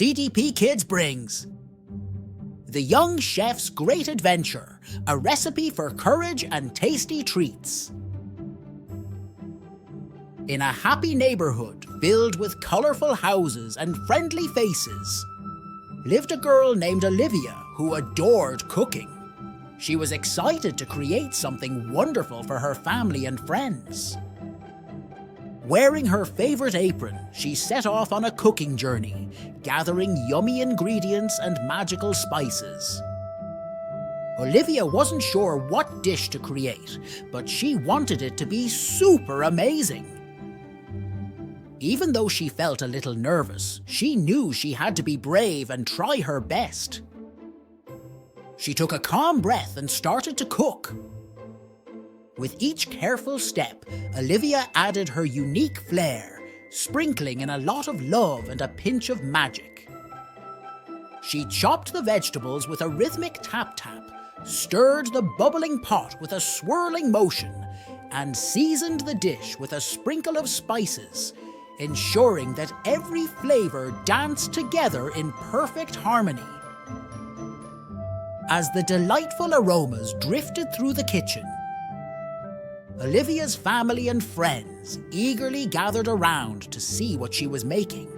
CDP Kids brings The Young Chef's Great Adventure, a recipe for courage and tasty treats. In a happy neighborhood filled with colorful houses and friendly faces, lived a girl named Olivia who adored cooking. She was excited to create something wonderful for her family and friends. Wearing her favorite apron, she set off on a cooking journey, gathering yummy ingredients and magical spices. Olivia wasn't sure what dish to create, but she wanted it to be super amazing. Even though she felt a little nervous, she knew she had to be brave and try her best. She took a calm breath and started to cook. With each careful step, Olivia added her unique flair, sprinkling in a lot of love and a pinch of magic. She chopped the vegetables with a rhythmic tap-tap, stirred the bubbling pot with a swirling motion, and seasoned the dish with a sprinkle of spices, ensuring that every flavor danced together in perfect harmony. As the delightful aromas drifted through the kitchen, Olivia's family and friends eagerly gathered around to see what she was making.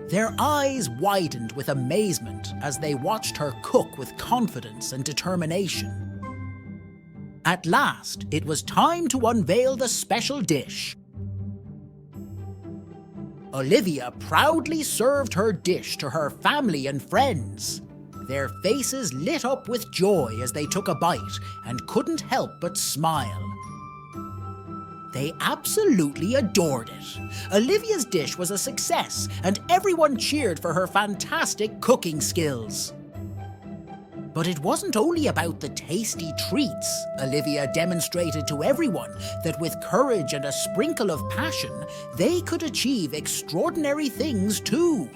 Their eyes widened with amazement as they watched her cook with confidence and determination. At last, it was time to unveil the special dish. Olivia proudly served her dish to her family and friends. Their faces lit up with joy as they took a bite and couldn't help but smile. They absolutely adored it. Olivia's dish was a success, and everyone cheered for her fantastic cooking skills. But it wasn't only about the tasty treats. Olivia demonstrated to everyone that with courage and a sprinkle of passion, they could achieve extraordinary things too.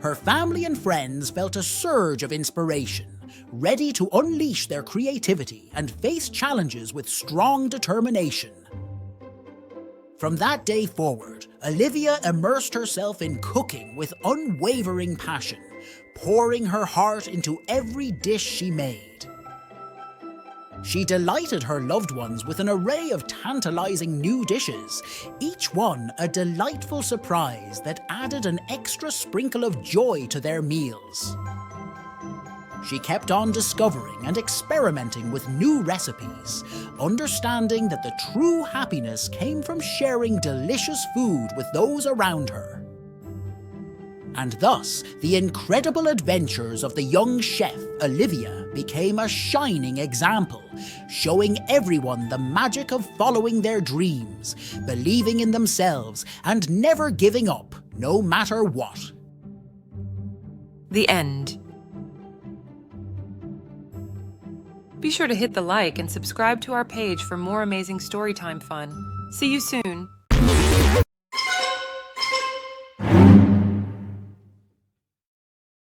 Her family and friends felt a surge of inspiration, ready to unleash their creativity and face challenges with strong determination. From that day forward, Olivia immersed herself in cooking with unwavering passion, pouring her heart into every dish she made. She delighted her loved ones with an array of tantalizing new dishes, each one a delightful surprise that added an extra sprinkle of joy to their meals. She kept on discovering and experimenting with new recipes, understanding that the true happiness came from sharing delicious food with those around her. And thus, the incredible adventures of the young chef, Olivia, became a shining example, showing everyone the magic of following their dreams, believing in themselves, and never giving up, no matter what. The end. Be sure to hit the like and subscribe to our page for more amazing storytime fun. See you soon.